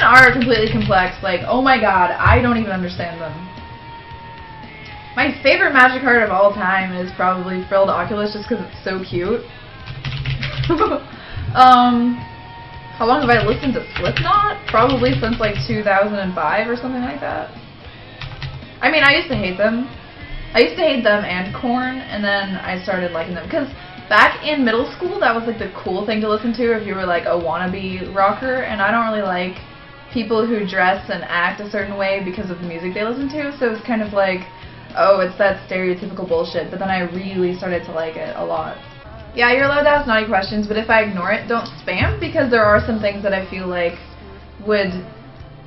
women are completely complex. Like, oh my god, I don't even understand them. My favorite Magic card of all time is probably Frilled Oculus, just because it's so cute. How long have I listened to Slipknot? Probably since like 2005 or something like that. I mean, I used to hate them. I used to hate them and Korn, and then I started liking them. Because back in middle school, that was like the cool thing to listen to if you were like a wannabe rocker, and I don't really like people who dress and act a certain way because of the music they listen to, so it's kind of like, oh, it's that stereotypical bullshit, but then I really started to like it a lot. Yeah, you're allowed to ask naughty questions, but if I ignore it, don't spam, because there are some things that I feel like would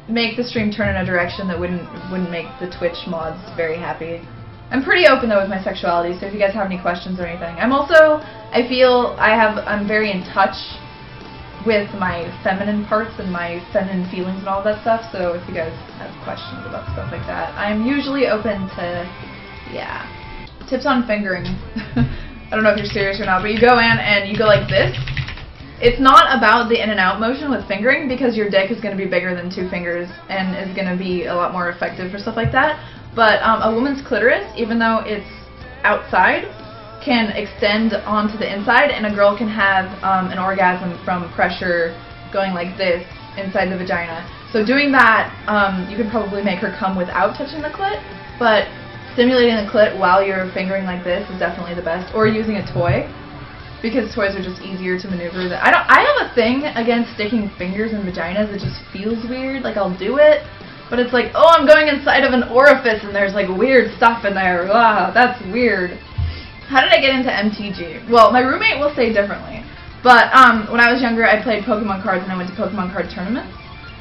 make the stream turn in a direction that wouldn't make the Twitch mods very happy. I'm pretty open though with my sexuality, so if you guys have any questions or anything. I feel I'm very in touch with my feminine parts and my feminine feelings and all that stuff, so if you guys have questions about stuff like that, I'm usually open to, yeah. Tips on fingering. I don't know if you're serious or not, but you go in and you go like this. It's not about the in and out motion with fingering, because your dick is going to be bigger than 2 fingers and is going to be a lot more effective for stuff like that. But a woman's clitoris, even though it's outside, can extend onto the inside, and a girl can have an orgasm from pressure going like this inside the vagina. So doing that, you can probably make her come without touching the clit, but stimulating the clit while you're fingering like this is definitely the best, or using a toy, because toys are just easier to maneuver. I have a thing against sticking fingers in vaginas. It just feels weird. Like, I'll do it, but it's like, oh, I'm going inside of an orifice and there's like weird stuff in there. Wow, that's weird. How did I get into MTG? Well, my roommate will say differently, but when I was younger, I played Pokemon cards and I went to Pokemon card tournaments.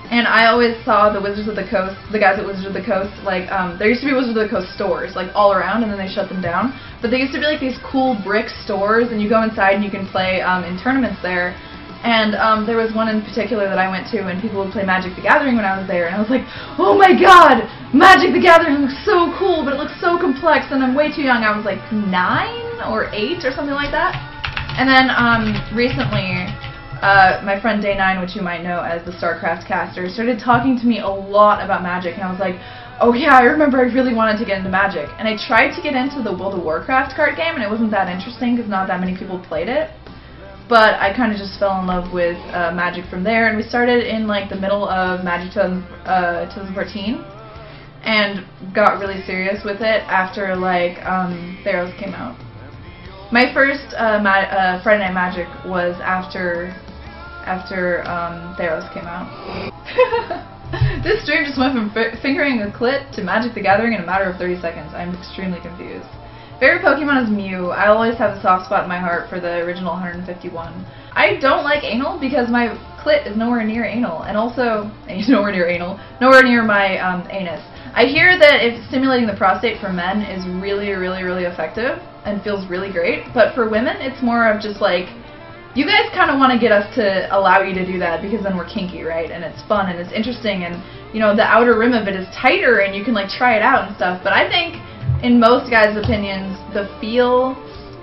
And I always saw the Wizards of the Coast, the guys at Wizards of the Coast, like, there used to be Wizards of the Coast stores, like, all around, and then they shut them down. But they used to be, like, these cool brick stores, and you go inside and you can play in tournaments there. And there was one in particular that I went to, and people would play Magic the Gathering when I was there, and I was like, oh my god, Magic the Gathering looks so cool, but it looks so complex, and I'm way too young. I was, like, 9 or 8 or something like that. And then recently, my friend Day9, which you might know as the StarCraft caster, started talking to me a lot about Magic, and I was like, oh yeah, I remember I really wanted to get into Magic. And I tried to get into the World of Warcraft card game, and it wasn't that interesting because not that many people played it. But I kind of just fell in love with Magic from there, and we started in like the middle of Magic 2014, and got really serious with it after like Theros came out. My first Friday Night Magic was after Theros came out. This stream just went from fingering a clit to Magic the Gathering in a matter of 30 seconds. I'm extremely confused. Favorite Pokemon is Mew. I always have a soft spot in my heart for the original 151. I don't like anal because my clit is nowhere near anal, and also nowhere near my anus. I hear that if stimulating the prostate for men is really, really, really effective and feels really great, but for women it's more of just like, you guys kind of want to get us to allow you to do that because then we're kinky, right? And it's fun and it's interesting, and you know, the outer rim of it is tighter and you can like try it out and stuff. But I think in most guys' opinions, the feel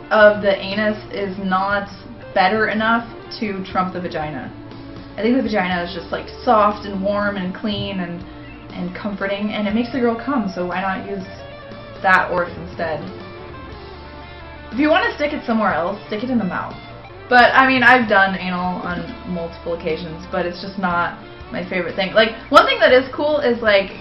of the anus is not better enough to trump the vagina. I think the vagina is just like soft and warm and clean and comforting, and it makes the girl come, so why not use that orifice instead? If you want to stick it somewhere else, stick it in the mouth. But, I mean, I've done anal on multiple occasions, but it's just not my favorite thing. Like, one thing that is cool is, like,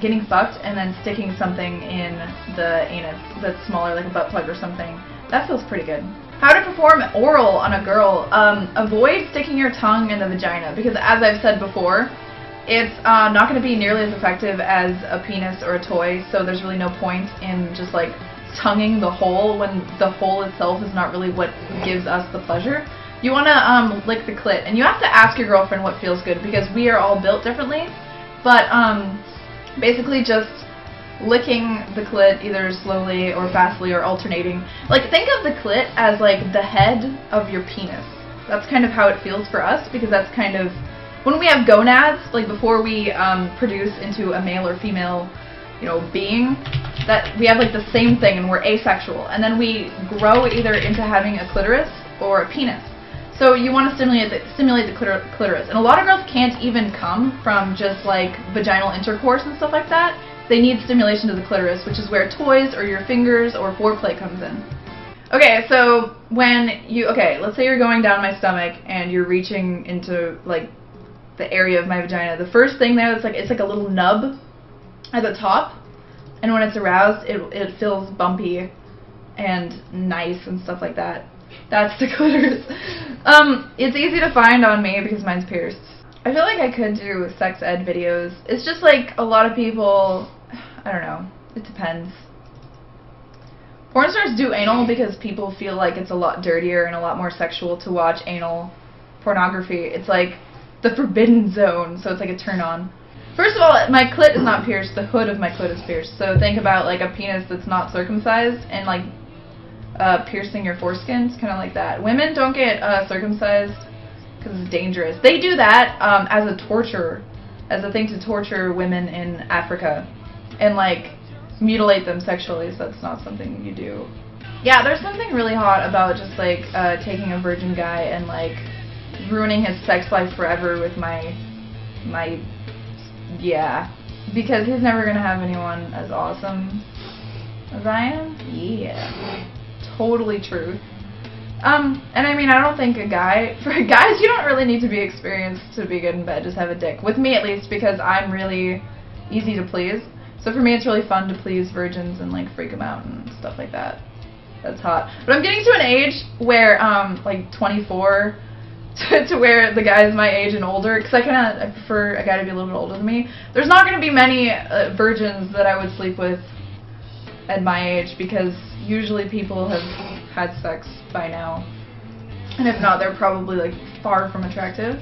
getting fucked and then sticking something in the anus that's smaller, like a butt plug or something. That feels pretty good. How to perform oral on a girl. Avoid sticking your tongue in the vagina, because as I've said before, it's not going to be nearly as effective as a penis or a toy, so there's really no point in just, like, tonguing the hole when the hole itself is not really what gives us the pleasure. You want to lick the clit, and you have to ask your girlfriend what feels good, because we are all built differently. But basically just licking the clit either slowly or fastly or alternating. Like, think of the clit as like the head of your penis. That's kind of how it feels for us, because that's kind of when we have gonads, like before we produce into a male or female, you know, being, that we have like the same thing and we're asexual, and then we grow either into having a clitoris or a penis. So you want to stimulate the clitoris. And a lot of girls can't even come from just like vaginal intercourse and stuff like that. They need stimulation to the clitoris, which is where toys or your fingers or foreplay comes in. Okay, so when you, let's say you're going down my stomach and you're reaching into like the area of my vagina. The first thing there, it's like a little nub at the top, and when it's aroused, it feels bumpy and nice and stuff like that. That's the clitoris. It's easy to find on me because mine's pierced. I feel like I could do sex ed videos. It's just like a lot of people, I don't know, it depends. Porn stars do anal because people feel like it's a lot dirtier and a lot more sexual to watch anal pornography. It's like the forbidden zone, so it's like a turn on. First of all, my clit is not pierced, the hood of my clit is pierced. So think about like a penis that's not circumcised and like piercing your foreskin. It's kind of like that. Women don't get circumcised because it's dangerous. They do that as a torture, as a thing to torture women in Africa and like mutilate them sexually, so that's not something you do. Yeah, there's something really hot about just like taking a virgin guy and like ruining his sex life forever with my yeah, because he's never gonna have anyone as awesome as I am. Yeah, totally true. And I mean, I don't think for guys, you don't really need to be experienced to be good in bed. Just have a dick, with me at least, because I'm really easy to please. So for me, it's really fun to please virgins and like freak them out and stuff like that. That's hot. But I'm getting to an age where, like 24, to where the guy is my age and older, because I prefer a guy to be a little bit older than me. There's not going to be many virgins that I would sleep with at my age, because usually people have had sex by now. And if not, they're probably like far from attractive.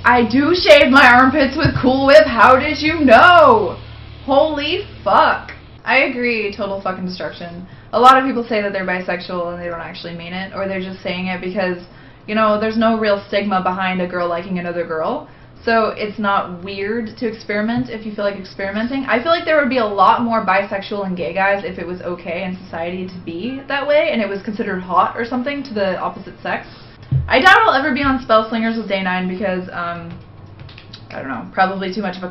I do shave my armpits with Cool Whip. How did you know? Holy fuck. I agree, total fucking destruction. A lot of people say that they're bisexual and they don't actually mean it, or they're just saying it because, you know, there's no real stigma behind a girl liking another girl. So it's not weird to experiment if you feel like experimenting. I feel like there would be a lot more bisexual and gay guys if it was okay in society to be that way and it was considered hot or something to the opposite sex. I doubt I'll ever be on Spell Slingers with Day 9 because, I don't know, probably too much of a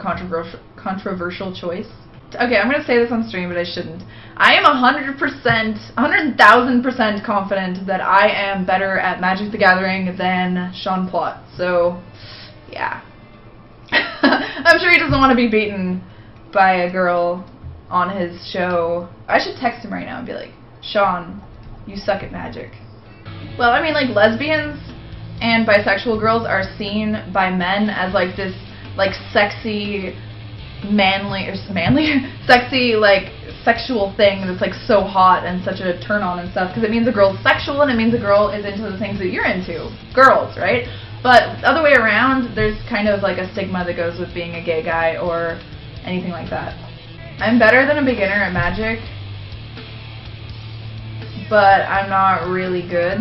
controversial choice. Okay, I'm going to say this on stream, but I shouldn't. I am 100,000% confident that I am better at Magic the Gathering than Sean Plott. So, yeah. I'm sure he doesn't want to be beaten by a girl on his show. I should text him right now and be like, Sean, you suck at Magic. Well, I mean, like, lesbians and bisexual girls are seen by men as, like, this, like, sexy, sexy, like, sexual thing that's, like, so hot and such a turn-on and stuff, because it means a girl's sexual and it means a girl is into the things that you're into. Girls, right? But the other way around, there's kind of, like, a stigma that goes with being a gay guy or anything like that. I'm better than a beginner at Magic, but I'm not really good.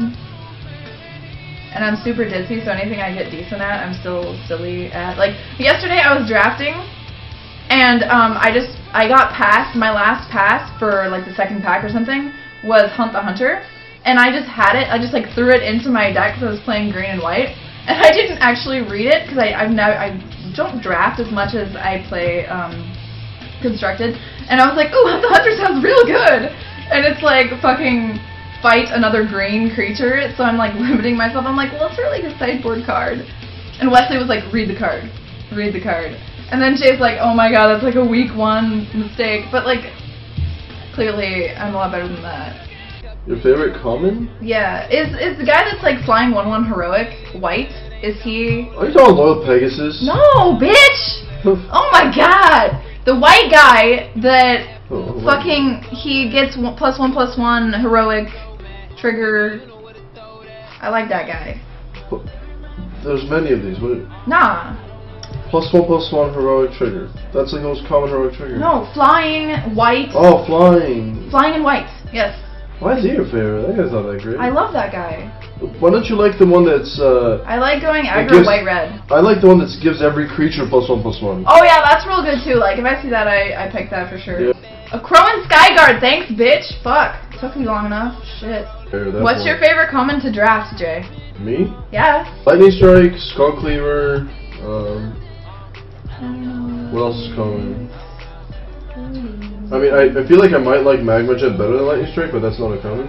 And I'm super ditzy, so anything I get decent at, I'm still silly at. Like, yesterday I was drafting, and I got past, my last pass for, like, the second pack or something was Hunt the Hunter, and I just had it, I just, like, threw it into my deck because I was playing green and white, and I didn't actually read it, because I don't draft as much as I play, Constructed, and I was like, ooh, Hunt the Hunter sounds real good, and it's, like, fucking fight another green creature, so I'm like limiting myself. I'm like, well, it's really a sideboard card. And Wesley was like, read the card. Read the card. And then Jay's like, oh my god, that's like a week 1 mistake. But like, clearly I'm a lot better than that. Your favorite common? Yeah. Is the guy that's like flying 1/1 heroic white? Is he... Are you talking Loyal Pegasus? No, bitch! Oh my god! The white guy that fucking, he gets +1/+1 heroic trigger. I like that guy. There's many of these. Nah. +1/+1 heroic trigger. That's like the most common heroic trigger. No, flying, white. Oh, flying. Flying and white, yes. Why is he your favorite? That guy's not that great. I love that guy. Why don't you like the one that's, I like going aggro white-red. I like the one that gives every creature +1/+1. Oh yeah, that's real good too. Like, if I see that, I pick that for sure. Yeah. A Crow and Skyguard, thanks, bitch. Fuck. Took me long enough. Shit. What's your favorite common to draft, Jay? Me? Yes. Lightning Strike, Skull Cleaver. What else is coming? I mean, I feel like I might like Magma Jet better than Lightning Strike, but that's not a common.